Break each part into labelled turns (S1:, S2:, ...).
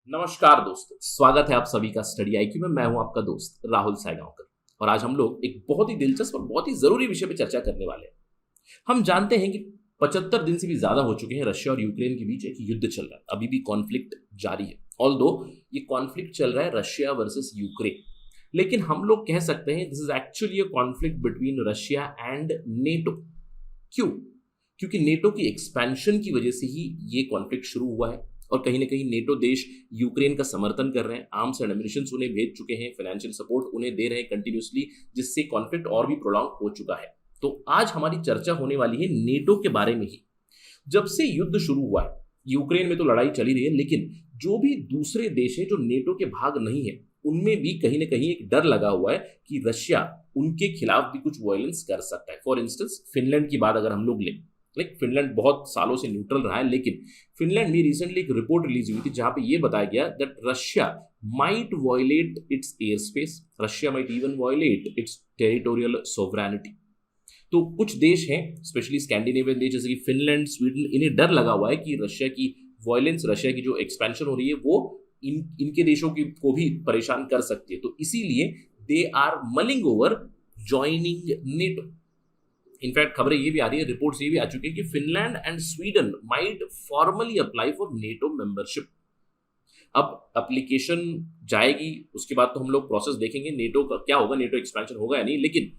S1: नमस्कार दोस्तों, स्वागत है आप सभी का स्टडी आईक्यू में। मैं हूं आपका दोस्त राहुल सायगांवकर और आज हम लोग एक बहुत ही दिलचस्प और बहुत ही जरूरी विषय पर चर्चा करने वाले हैं। हम जानते हैं कि 75 दिन से भी ज्यादा हो चुके हैं रशिया और यूक्रेन के बीच एक युद्ध चल रहा है। अभी भी कॉन्फ्लिक्ट जारी है, ऑल्दो ये कॉन्फ्लिक्ट चल रहा है रशिया वर्सेस यूक्रेन, लेकिन हम लोग कह सकते हैं this is actually a conflict between Russia and NATO. क्यों? क्योंकि नेटो की एक्सपेंशन की वजह से ही ये कॉन्फ्लिक्ट शुरू हुआ है और कहीं ना कहीं नेटो देश यूक्रेन का समर्थन कर रहे हैं, आर्म्स एंड एमिनिशंस उन्हें भेज चुके हैं, फाइनेंशियल सपोर्ट उन्हें दे रहे हैं कंटिन्यूसली, जिससे कॉन्फ्लिक्ट और भी प्रोलॉन्ग हो चुका है। तो आज हमारी चर्चा होने वाली है नेटो के बारे में ही। जब से युद्ध शुरू हुआ है, यूक्रेन में तो लड़ाई चली रही है, लेकिन जो भी दूसरे देश है जो नेटो के भाग नहीं है, उनमें भी कहीं ना कहीं एक डर लगा हुआ है कि रशिया उनके खिलाफ भी कुछ वायलेंस कर सकता है। फॉर इंस्टेंस फिनलैंड की बात अगर हम लोग लें, फिनलैंड बहुत सालों से न्यूट्रल रहा है, लेकिन फिनलैंड में रिसेंटली एक रिपोर्ट रिलीज हुई थी जहां पे ये बताया गया that Russia might violate its air space, Russia might even violate its territorial sovereignty. तो कुछ देश हैं, स्पेशली स्कैंडिनेवियन देश जैसे कि फिनलैंड, स्वीडन, इन्हें डर लगा हुआ है कि रशिया की वायलेंस, रशिया की जो एक्सपेंशन हो रही है वो इनके देशों की को भी परेशान कर सकती है। तो इसीलिए they are mulling over joining NATO. In fact खबरें ये भी आ रही है, रिपोर्ट्स ये भी आ चुकी है कि Finland and Sweden might formally apply for NATO membership. अब एप्लीकेशन जाएगी, उसके बाद तो हम लोग प्रोसेस देखेंगे नेटो का क्या होगा, नेटो एक्सपेंशन होगा या नहीं। लेकिन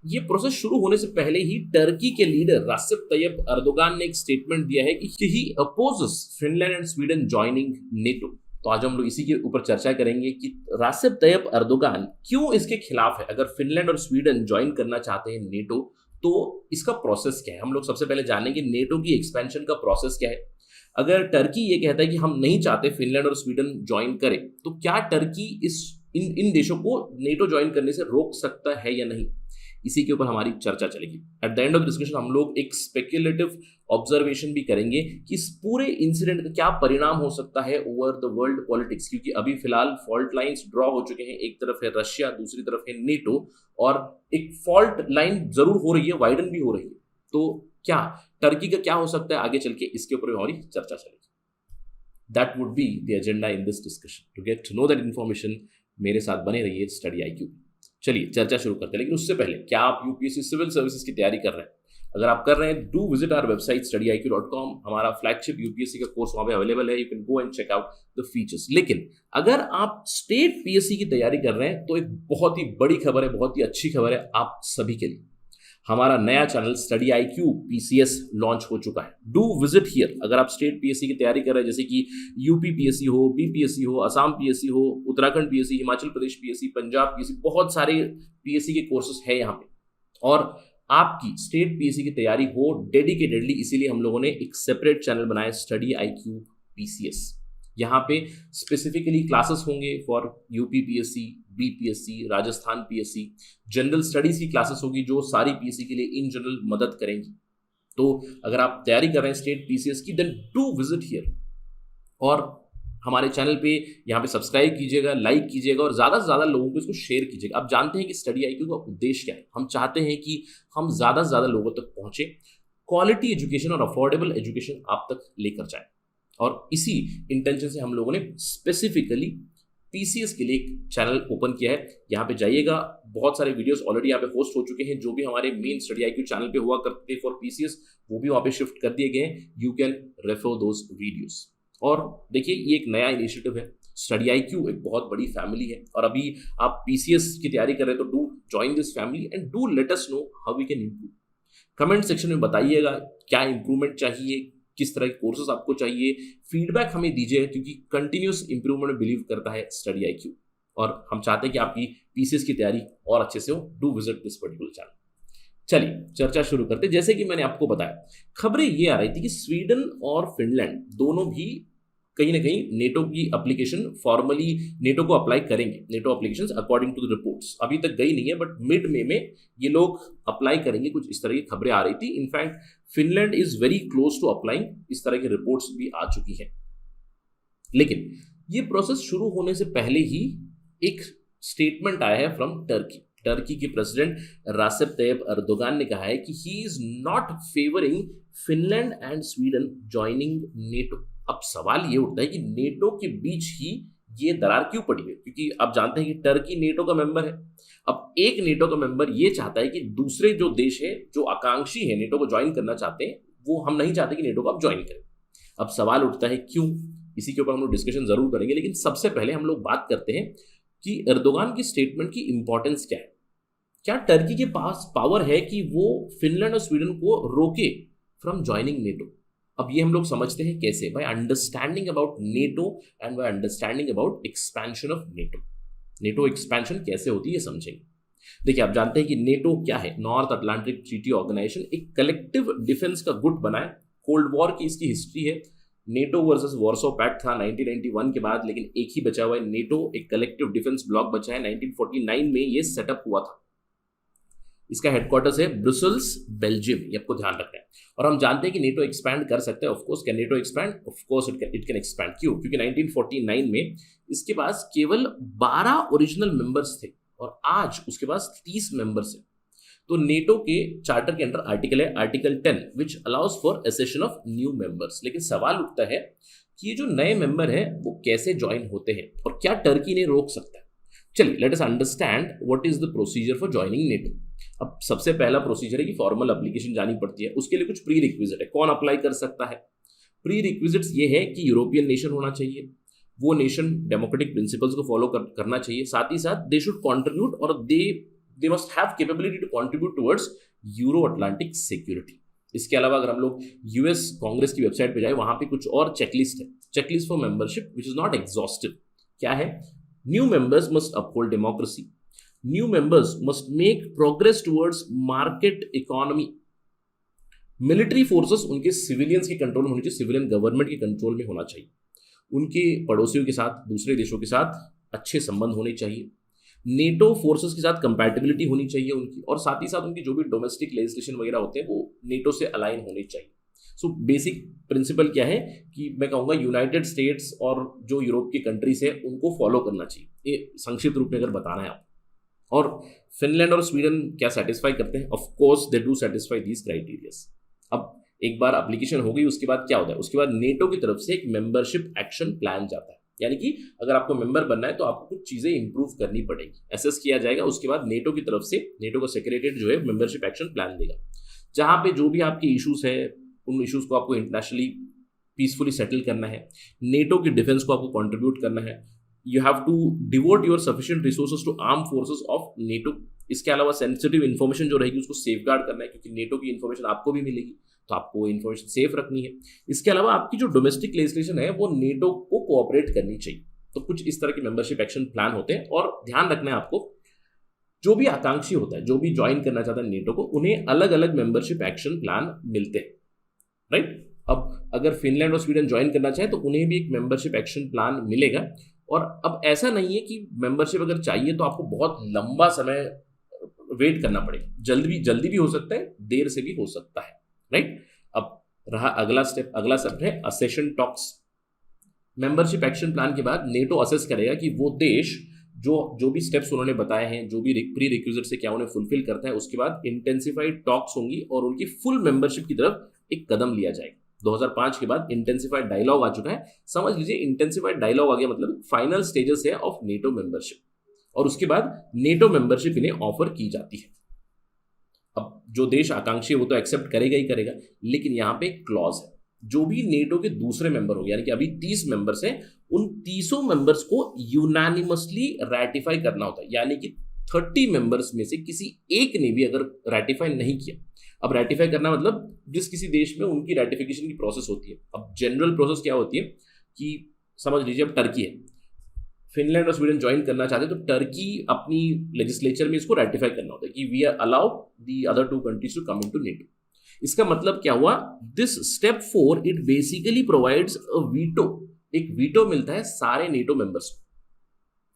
S1: ये प्रोसेस शुरू होने से पहले ही टर्की के लीडर रासिप तैयब अर्दोगान ने एक स्टेटमेंट दिया है कि he opposes Finland and Sweden joining NATO. तो आज हम लोग इसी के ऊपर चर्चा करेंगे कि रासिप तैयब अर्दोगान क्यों इसके खिलाफ है। अगर फिनलैंड और स्वीडन ज्वाइन करना चाहते हैं नेटो, तो इसका प्रोसेस क्या है। हम लोग सबसे पहले जानेंगे नेटो की एक्सपेंशन का प्रोसेस क्या है। अगर टर्की ये कहता है कि हम नहीं चाहते फिनलैंड और स्वीडन ज्वाइन करें, तो क्या टर्की इन देशों को नेटो ज्वाइन करने से रोक सकता है या नहीं, इसी के ऊपर हमारी चर्चा चलेगी। At the end of discussion हम लोग एक स्पेक्युलेटिव ऑब्जर्वेशन भी करेंगे कि इस पूरे इंसिडेंट का क्या परिणाम हो सकता है ओवर द वर्ल्ड पॉलिटिक्स, क्योंकि अभी फिलहाल फॉल्ट लाइंस ड्रॉ हो चुके हैं। एक तरफ है रशिया, दूसरी तरफ है नेटो, और एक फॉल्ट लाइन जरूर हो रही है, वाइडन भी हो रही है। तो क्या टर्की का क्या हो सकता है आगे चल के, इसके ऊपर हमारी चर्चा चलेगी। That would be the agenda in this discussion. To get to know that information मेरे साथ बने रहिए स्टडी आईक्यू। चलिए चर्चा शुरू करते हैं, लेकिन उससे पहले क्या आप यूपीएससी सिविल सर्विसेज की तैयारी कर रहे हैं? अगर आप कर रहे हैं, do visit our website studiiq.com। हमारा फ्लैगशिप यूपीएससी का कोर्स वहां पे अवेलेबल है, you can go and check out the features. लेकिन अगर आप स्टेट पीएससी की तैयारी कर रहे हैं, तो एक बहुत ही बड़ी खबर है, बहुत ही अच्छी खबर है आप सभी के लिए। हमारा नया channel study IQ PCS launch हो चुका है। Do visit here. अगर आप स्टेट पीएससी की तैयारी कर रहे हैं, जैसे कि यूपी पीएससी हो, बीपीएससी हो, असम पीएससी हो, Uttarakhand PSC, Himachal Pradesh PSC, Punjab PSC, बहुत सारे पीएससी के कोर्सेस है यहाँ पे, और आपकी स्टेट पीएससी की तैयारी हो डेडिकेटेडली, इसीलिए हम लोगों ने एक सेपरेट चैनल बनाया स्टडी आईक्यू पीसीएस। यहाँ पे स्पेसिफिकली क्लासेस होंगे for UP PSC, BPSC, Rajasthan PSC, general studies की क्लासेस होगी जो सारी पीएससी के लिए इन जनरल मदद करेंगी। तो अगर आप तैयारी कर रहे हैं स्टेट पीसीएस की, देन डू विजिट हियर, और हमारे चैनल पे यहाँ पे सब्सक्राइब कीजिएगा, लाइक कीजिएगा, और ज़्यादा से ज़्यादा लोगों को इसको शेयर कीजिएगा। आप जानते हैं कि स्टडी आईक्यू का उद्देश्य क्या है। हम चाहते हैं कि हम ज़्यादा से ज़्यादा लोगों तक पहुँचे, क्वालिटी एजुकेशन और अफोर्डेबल एजुकेशन आप तक लेकर जाए, और इसी इंटेंशन से हम लोगों ने स्पेसिफिकली पीसीएस के लिए एक चैनल ओपन किया है। यहाँ पे जाइएगा, बहुत सारे वीडियोस ऑलरेडी यहाँ पे होस्ट हो चुके हैं। जो भी हमारे मेन स्टडी आईक्यू चैनल पे हुआ करते थे फॉर पीसीएस, वो भी वहाँ पे शिफ्ट कर दिए गए हैं। You can refer those videos. और देखिए, ये एक नया इनिशिएटिव है। स्टडी आईक्यू एक बहुत बड़ी फैमिली है, और अभी आप पीसीएस की तैयारी कर रहे हैं, तो do join this family and do let us know how we can improve. Comment section में बताइएगा क्या इंप्रूवमेंट चाहिए, किस तरह के कोर्सेज आपको चाहिए, फीडबैक हमें दीजिए, क्योंकि कंटिन्यूस इंप्रूवमेंट में बिलीव करता है स्टडी आईक्यू, और हम चाहते हैं कि आपकी पीसीएस की तैयारी और अच्छे से हो। Do visit this particular channel. चलिए चर्चा शुरू करते हैं। जैसे कि मैंने आपको बताया, खबरें ये आ रही थी कि स्वीडन और फिनलैंड दोनों भी कहीं ना कहीं नेटो की एप्लीकेशन फॉर्मली नेटो को अप्लाई करेंगे। NATO applications according to the reports अभी तक गई नहीं है, बट मिड मे में ये लोग अप्लाई करेंगे, कुछ इस तरह की खबरें आ रही थी। In fact Finland is very close to applying, इस तरह की रिपोर्ट्स भी आ चुकी है। लेकिन ये प्रोसेस शुरू होने से पहले ही एक स्टेटमेंट आया है फ्रॉम टर्की। टर्की के प्रेसिडेंट रासिप तैयब अर्दोगान ने कहा है कि he is not favouring Finland and Sweden joining NATO. अब सवाल ये उठता है कि नेटो के बीच ही ये दरार क्यों पड़ी है, क्योंकि आप जानते हैं कि टर्की नेटो का मेंबर है। अब एक नेटो का मेंबर ये चाहता है कि दूसरे जो देश है, जो आकांक्षी है नेटो को ज्वाइन करना चाहते हैं, वो हम नहीं चाहते कि नेटो को आप ज्वाइन करें। अब सवाल उठता है क्यों, इसी के ऊपर हम लोग डिस्कशन जरूर करेंगे, लेकिन सबसे पहले हम लोग बात करते हैं कि एर्दोगान की स्टेटमेंट की इंपॉर्टेंस क्या है। क्या टर्की के पास पावर है कि वो फिनलैंड और स्वीडन को रोके फ्रॉम ज्वाइनिंग नेटो? अब ये हम लोग समझते हैं कैसे, by understanding about NATO and by understanding about expansion of NATO. NATO expansion कैसे होती है ये समझेंगे। देखिए, आप जानते हैं कि नेटो क्या है, नॉर्थ अटलांटिक ट्रीटी ऑर्गेनाइजेशन, एक कलेक्टिव डिफेंस का गुट बना है। कोल्ड वॉर की इसकी हिस्ट्री है। नेटो वर्सेस वॉर्सो पैक्ट था 1991 के बाद, लेकिन एक ही बचा हुआ है नेटो, एक कलेक्टिव डिफेंस ब्लॉक बचा है। 1949 में ये सेटअप हुआ था। इसका हेडक्वार्टर्स है ब्रुसेल्स, बेल्जियम, ये आपको ध्यान रखना है। और हम जानते हैं कि नेटो एक्सपैंड कर सकता है। Of course can NATO expand? Of course it can expand. क्यों? क्योंकि 1949 में इसके पास केवल 12 ओरिजिनल मेंबर्स थे और आज उसके पास 30 मेंबर्स हैं। तो नेटो के चार्टर के अंडर आर्टिकल है article 10 which allows for accession of new members. लेकिन सवाल उठता है कि ये जो नए मेंबर हैं वो कैसे ज्वाइन होते हैं और क्या टर्की ने रोक सकता है? चलिए, let us understand what is the procedure for joining NATO. अब सबसे पहला प्रोसीजर है कि फॉर्मल एप्लीकेशन जानी पड़ती है। उसके लिए कुछ प्री रिक्विजिट है। कौन अप्लाई कर सकता है? प्री रिक्विजिट्स ये है कि यूरोपियन नेशन होना चाहिए, वो नेशन डेमोक्रेटिक प्रिंसिपल्स को फॉलो करना चाहिए, साथ ही साथ दे शुड कॉन्ट्रीब्यूट और they must have capability to contribute towards Euro Atlantic security. इसके अलावा अगर हम लोग यूएस कांग्रेस की वेबसाइट पे जाए, वहां पे कुछ और चेकलिस्ट है, checklist for membership which is not exhaustive. क्या है? New members must uphold democracy, new members must make progress towards market economy, military forces उनके सिविलियंस के कंट्रोल में होनी चाहिए, सिविलियन गवर्नमेंट के कंट्रोल में होना चाहिए, उनके पड़ोसियों के साथ, दूसरे देशों के साथ अच्छे संबंध होने चाहिए, नेटो फोर्सेस के साथ कंपैटिबिलिटी होनी चाहिए उनकी, और साथ ही साथ उनकी जो भी डोमेस्टिक लेजिस्लेशन वगैरह होते हैं वो नेटो से अलाइन होने चाहिए। सो बेसिक प्रिंसिपल क्या है कि मैं कहूँगा यूनाइटेड स्टेट्स और जो यूरोप की कंट्रीज है उनको फॉलो करना चाहिए, ये संक्षिप्त रूप में अगर बताना है आप। और फिनलैंड और स्वीडन क्या सेटिस्फाई करते हैं? Of course they do satisfy these criterias. अब एक बार एप्लीकेशन हो गई, उसके बाद क्या होता है? उसके बाद नेटो की तरफ से एक मेंबरशिप एक्शन प्लान जाता है, यानी कि अगर आपको मेंबर बनना है तो आपको कुछ चीजें इंप्रूव करनी पड़ेगी, एसेस किया जाएगा। उसके बाद नेटो की तरफ से नेटो का सेक्रेटरीट जो है मेंबरशिप एक्शन प्लान देगा, जहां पे जो भी आपके इश्यूज है उन इश्यूज को आपको इंटरनेशनली पीसफुली सेटल करना है, नेटो की डिफेंस को आपको कंट्रीब्यूट करना है, you have to devote your sufficient resources to arm forces of NATO. इसके अलावा सेंसिटिव इन्फॉर्मेशन जो रहेगी उसको सेफगार्ड करना है, क्योंकि नेटो की इन्फॉर्मेशन आपको भी मिलेगी, तो आपको वो इन्फॉर्मेशन सेफ रखनी है। इसके अलावा आपकी जो डोमेस्टिक लेजिस्लेशन है वो नेटो को कोऑपरेट करनी चाहिए। तो कुछ इस तरह के मेंबरशिप एक्शन प्लान होते हैं, और ध्यान रखना है आपको, जो भी आकांक्षी होता है, जो भी ज्वाइन करना चाहता है नेटो को, उन्हें अलग अलग मेंबरशिप एक्शन प्लान मिलते हैं, राइट। अब अगर फिनलैंड और स्वीडन ज्वाइन करना चाहे तो उन्हें भी एक मेंबरशिप एक्शन प्लान मिलेगा। और अब ऐसा नहीं है कि मेंबरशिप अगर चाहिए तो आपको बहुत लंबा समय वेट करना पड़ेगा, जल्दी भी हो सकता है, देर से भी हो सकता है, राइट। अब रहा अगला स्टेप है असेशन टॉक्स। मेंबरशिप एक्शन प्लान के बाद नेटो असेस करेगा कि वो देश जो भी स्टेप्स उन्होंने बताए हैं, जो भी प्री रिक्विजिट से क्या उन्हें फुलफिल करता है, उसके बाद इंटेंसिफाइड टॉक्स होंगी और उनकी फुल मेंबरशिप की तरफ एक कदम लिया जाएगा। 2005 के बाद इंटेंसिफाइड डायलॉग आ चुका है। समझ लीजिए इंटेंसिफाइड डायलॉग आ गया, मतलब फाइनल स्टेजेस है ऑफ नेटो मेंबरशिप, और उसके बाद नेटो मेंबरशिप इन्हें ऑफर की जाती है। अब जो देश आकांक्षी है वो तो एक्सेप्ट करेगा ही करेगा, लेकिन यहाँ पे एक क्लॉज है, जो भी नेटो के दूसरे मेंबर हो, यानी कि अभी 30 मेंबर्स हैं, उन 30 मेंबर्स को यूनानिमसली रैटिफाई करना होता है, यानी कि 30 मेंबर्स में से किसी एक ने भी अगर रैटिफाई नहीं किया। अब रैटिफाई करना मतलब जिस किसी देश में उनकी रैटिफिकेशन की प्रोसेस होती है। अब जनरल प्रोसेस क्या होती है कि समझ लीजिए अब टर्की है, फिनलैंड और स्वीडन ज्वाइन करना चाहते हैं, तो टर्की अपनी लेजिस्लेचर में इसको रैटिफाई करना होता है कि we are allow the other 2 countries to come into NATO. इसका मतलब क्या हुआ? This step 4 it basically provides a veto, एक वीटो मिलता है सारे नेटो मेंबर्स को।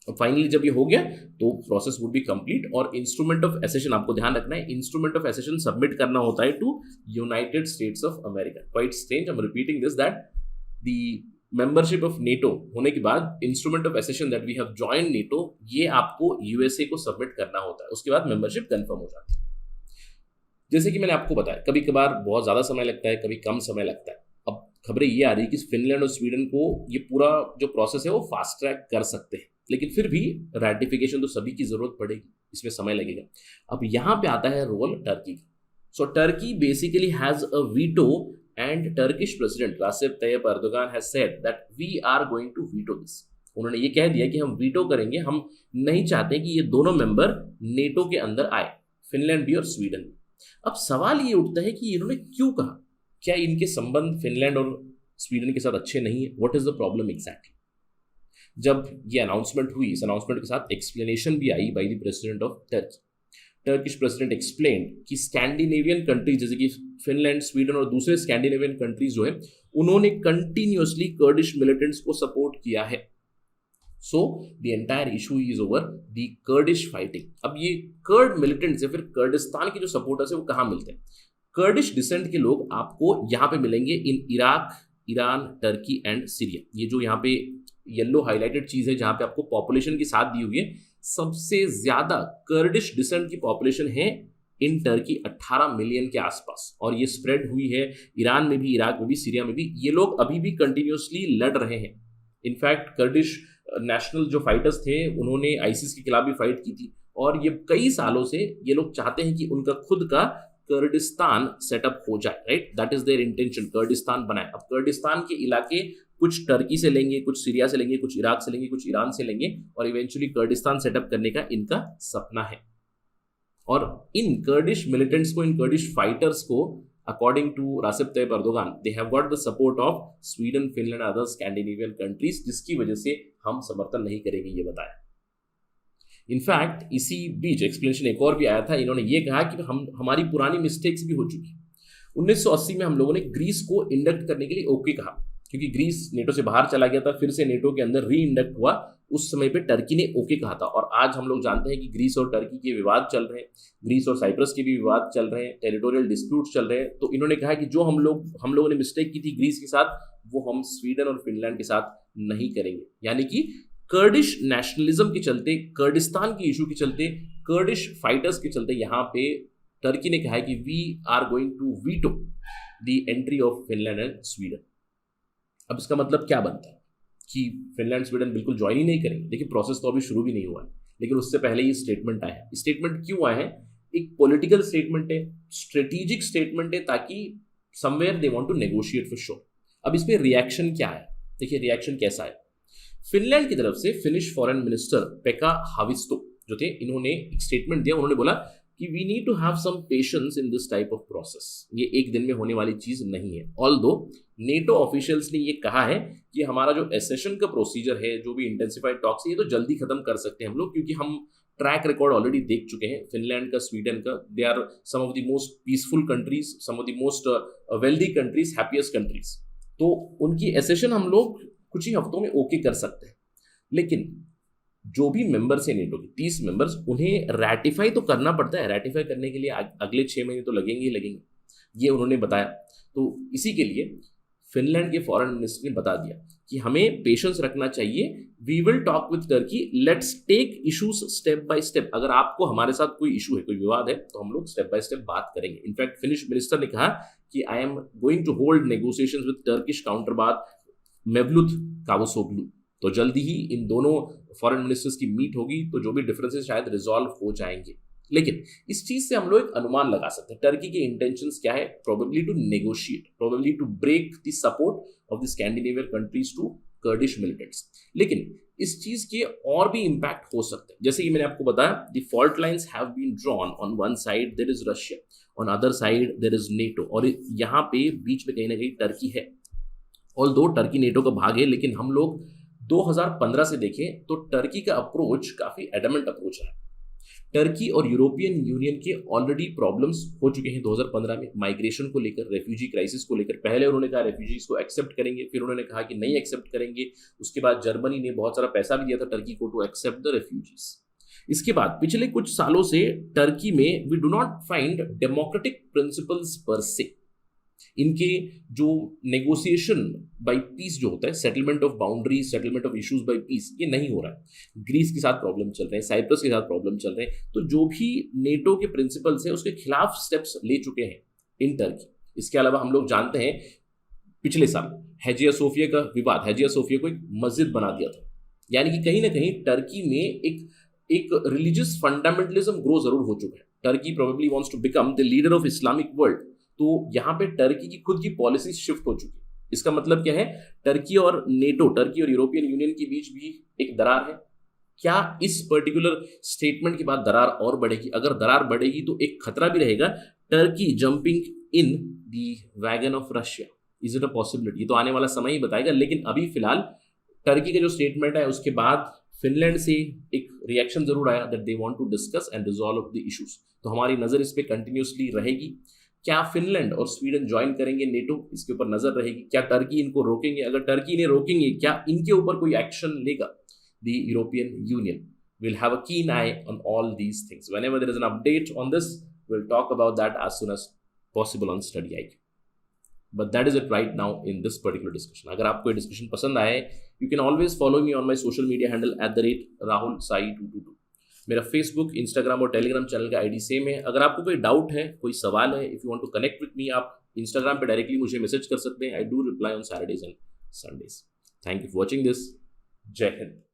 S1: अब फाइनली जब ये हो गया तो प्रोसेस वुड बी कंप्लीट, और इंस्ट्रूमेंट ऑफ एसेशन आपको ध्यान रखना है, इंस्ट्रूमेंट ऑफ एसेशन सबमिट करना होता है to United States of America. Quite strange, I am repeating this, that the membership of NATO होने के बाद instrument of accession that we have join NATO, ये आपको यूएसए को सबमिट करना होता है, उसके बाद मेंबरशिप कंफर्म हो जाती है। जैसे कि मैंने आपको बताया, कभी कभार बहुत ज्यादा समय लगता है, कभी कम समय लगता है। अब खबरें ये आ रही है कि फिनलैंड और स्वीडन को ये पूरा जो प्रोसेस है वो फास्ट ट्रैक कर सकते हैं, लेकिन फिर भी रैटिफिकेशन तो सभी की जरूरत पड़ेगी, इसमें समय लगेगा। अब यहाँ पे आता है रोल टर्की का। So Turkey basically has a veto and Turkish president Recep Tayyip Erdogan has said that we are going to veto this. उन्होंने ये कह दिया कि हम वीटो करेंगे, हम नहीं चाहते कि ये दोनों मेंबर नेटो के अंदर आए, फिनलैंड भी और स्वीडन भी। अब सवाल ये उठता है कि इन्होंने क्यों कहा? क्या इनके संबंध फिनलैंड और स्वीडन के साथ अच्छे नहीं है? What is the problem exactly? जब ये अनाउंसमेंट हुई, इस अनाउंसमेंट के साथ एक्सप्लेनेशन भी आई by the president of Turkey. Turkish president explain कि स्कैंडिनेवियन कंट्रीज जैसे कि फिनलैंड, स्वीडन और दूसरे स्कैंडिनेवियन कंट्रीज जो है उन्होंने कंटिन्यूअसली कर्डिश मिलिटेंट्स को सपोर्ट किया है। So the entire issue is over the Kurdish fighting. अब ये कर्ड मिलिटेंट्स या फिर कर्डिस्तान के जो सपोर्टर्स है वो कहाँ मिलते हैं? कर्डिश डिसेंट के लोग आपको यहाँ पे मिलेंगे in Iraq, Iran, Turkey and Syria. ये जो यहाँ पे येलो हाईलाइटेड चीज है जहाँ पे आपको पॉपुलेशन की साथ दी हुई है, सबसे ज्यादा कर्डिश डिसेंट की पॉपुलेशन है इन टर्की, 18 मिलियन के आसपास, और ये स्प्रेड हुई है ईरान में भी, इराक में भी, सीरिया में भी। ये लोग अभी भी कंटिन्यूसली लड़ रहे हैं। इनफैक्ट कर्डिश नेशनल जो फाइटर्स थे उन्होंने आईसिस के खिलाफ भी फाइट की थी, और ये कई सालों से ये लोग चाहते हैं कि उनका खुद का कर्डिस्तान सेटअप हो जाए, right? That is their intention, Kurdistan बनाए। अब कर्डिस्तान के इलाके कुछ टर्की से लेंगे, कुछ सीरिया से लेंगे, कुछ इराक से लेंगे, कुछ ईरान से लेंगे, और इवेंचुअली कर्डिस्तान सेटअप करने का इनका सपना है। और इन कर्डिश मिलिटेंट्स को, इन कर्डिश फाइटर्स को, according to Recep Tayyip Erdogan, they have got the support of Sweden, Finland, other Scandinavian countries, जिसकी वजह से हम समर्थन नहीं करेंगे, ये बताया। इनफैक्ट इसी बीच एक्सप्लेनेशन एक और भी आया था। इन्होंने ये कहा कि हमारी पुरानी मिस्टेक्स भी हो चुकी। 1980 में हम लोगों ने ग्रीस को इंडक्ट करने के लिए ओके कहा, क्योंकि ग्रीस नेटो से बाहर चला गया था, फिर से नेटो के अंदर री इंडक्ट हुआ। उस समय पे टर्की ने ओके कहा था, और आज हम लोग जानते हैं कि ग्रीस और टर्की के विवाद चल रहे हैं, ग्रीस और साइप्रस के भी विवाद चल रहे हैं, टेरिटोरियल डिस्प्यूट चल रहे हैं। तो इन्होंने कहा कि जो हम लोगों ने मिस्टेक की थी ग्रीस के साथ, वो हम स्वीडन और फिनलैंड के साथ नहीं करेंगे। यानी कि कर्डिश नेशनलिज्म के चलते, कर्डिस्तान की इशू के चलते, कर्डिश फाइटर्स के चलते यहाँ पे टर्की ने कहा है कि we are going to veto the entry of Finland and Sweden. अब इसका मतलब क्या बनता है कि फिनलैंड स्वीडन बिल्कुल ज्वाइन ही नहीं करेंगे? देखिए, प्रोसेस तो अभी शुरू भी नहीं हुआ है, लेकिन उससे पहले ये स्टेटमेंट आया है। स्टेटमेंट क्यों आया है? एक पॉलिटिकल स्टेटमेंट है, स्ट्रेटेजिक स्टेटमेंट है, ताकि somewhere they want to negotiate for sure. अब इस पे रिएक्शन क्या है? देखिए रिएक्शन कैसा है। फिनलैंड की तरफ से फिनिश फॉरेन मिनिस्टर पेका हाविस्तो जो थे, इन्होंने एक स्टेटमेंट दिया। उन्होंने बोला कि we need to have some patience in this type of process. ये एक दिन में होने वाली चीज नहीं है। ऑल्दो नेटो ऑफिशियल्स ने ये कहा है कि हमारा जो एसेशन का प्रोसीजर है, जो भी इंटेंसिफाइड टॉक्स है, ये तो जल्दी खत्म कर सकते हैं हम लोग, क्योंकि हम ट्रैक रिकॉर्ड ऑलरेडी देख चुके हैं फिनलैंड का, स्वीडन का। They are some of the most peaceful countries, some of the most wealthy countries, happiest countries. तो उनकी एसेशन हम लोग कुछ ही हफ्तों में ओके कर सकते हैं। लेकिन जो भी मेंबर्स हैं नेटो के 30 मेंबर्स, उन्हें रैटिफाई तो करना पड़ता है। रैटिफाई करने के लिए अगले 6 महीने तो लगेंगे ही लगेंगे, ये उन्होंने बताया। तो इसी के लिए फिनलैंड के फॉरेन मिनिस्टर ने बता दिया कि हमें पेशेंस रखना चाहिए। We will talk with Turkey, let's take issues step by step. अगर आपको हमारे साथ कोई इशू है, कोई विवाद है, तो हम लोग स्टेप बाय स्टेप बात करेंगे। इनफैक्ट फिनिश मिनिस्टर ने कहा कि I am going to hold negotiations with Turkish counterpart Mevlut Cavusoglu. तो जल्दी ही इन दोनों फॉरेन मिनिस्टर्स की मीट होगी, तो जो भी डिफरेंसेस शायद रिजॉल्व हो जाएंगे। लेकिन इस चीज से हम लोग एक अनुमान लगा सकते हैं टर्की के इंटेंशंस क्या है। Probably to negotiate, probably to break the support of the Scandinavian countries to Kurdish militants. लेकिन इस चीज के और भी इंपैक्ट हो सकते हैं। जैसे कि मैंने आपको बताया, the fault lines have been drawn. On one side there is Russia, on other side there is NATO, और यहाँ पे बीच में कहीं ना कहीं टर्की है। ऑल्दो टर्की नेटो का भाग है, लेकिन हम लोग 2015 से देखें तो टर्की का अप्रोच काफी एडमेंट अप्रोच है। टर्की और यूरोपियन यूनियन के ऑलरेडी प्रॉब्लम्स हो चुके हैं 2015 में, माइग्रेशन को लेकर, रेफ्यूजी क्राइसिस को लेकर। पहले उन्होंने कहा रेफ्यूजीज को एक्सेप्ट करेंगे, फिर उन्होंने कहा कि नहीं एक्सेप्ट करेंगे। उसके बाद जर्मनी ने बहुत सारा पैसा भी दिया था टर्की को टू एक्सेप्ट द रेफ्यूजीज। इसके बाद पिछले कुछ सालों से टर्की में we do not find democratic principles पर से। इनके जो नेगोशिएशन बाय पीस जो होता है, settlement of boundaries, settlement of issues by peace, ये नहीं हो रहा है। ग्रीस के साथ प्रॉब्लम चल रहे हैं, साइप्रस के साथ प्रॉब्लम चल रहे हैं। तो जो भी नेटो के प्रिंसिपल्स है उसके खिलाफ स्टेप्स ले चुके हैं इन टर्की। इसके अलावा हम लोग जानते हैं पिछले साल हेजिया सोफिया का विवाद, हेजिया सोफिया को एक मस्जिद बना दिया था। यानी कि कहीं ना कहीं टर्की में एक रिलीजियस फंडामेंटलिज्म ग्रो जरूर हो चुका है। Turkey probably wants to become the leader of Islamic world. तो यहाँ पे टर्की की खुद की पॉलिसी शिफ्ट हो चुकी है। इसका मतलब क्या है, टर्की और नेटो, टर्की और यूरोपियन यूनियन के बीच भी एक दरार है। क्या इस पर्टिकुलर स्टेटमेंट के बाद दरार और बढ़ेगी? अगर दरार बढ़ेगी तो एक खतरा भी रहेगा, Turkey jumping in the wagon of Russia. Is it a possibility? तो आने वाला समय ही बताएगा। लेकिन अभी फिलहाल टर्की का जो स्टेटमेंट है उसके बाद फिनलैंड से एक रिएक्शन जरूर आया that they want to discuss and resolve the issues. तो हमारी नजर इस पे कंटिन्यूसली रहेगी। क्या फिनलैंड और स्वीडन ज्वाइन करेंगे नेटो, इसके ऊपर नजर रहेगी। क्या टर्की इनको रोकेंगे? अगर टर्की इन्हें रोकेंगे, क्या इनके ऊपर कोई एक्शन लेगा? The European union will have a keen eye on all these things. Whenever there is an update on this, we'll talk about that as soon as possible on Study IQ. But that is it right now in this particular discussion. अगर आपको ये discussion पसंद आए, you can always follow me on my social media handle @RahulSai222. मेरा Facebook, Instagram और Telegram channel का ID same है। अगर आपको कोई डाउट है, कोई सवाल है, if you want to connect with me, आप इंस्टाग्राम पे डायरेक्टली मुझे मैसेज कर सकते हैं। I do reply on Saturdays and Sundays. Thank you for watching this. जय हिंद।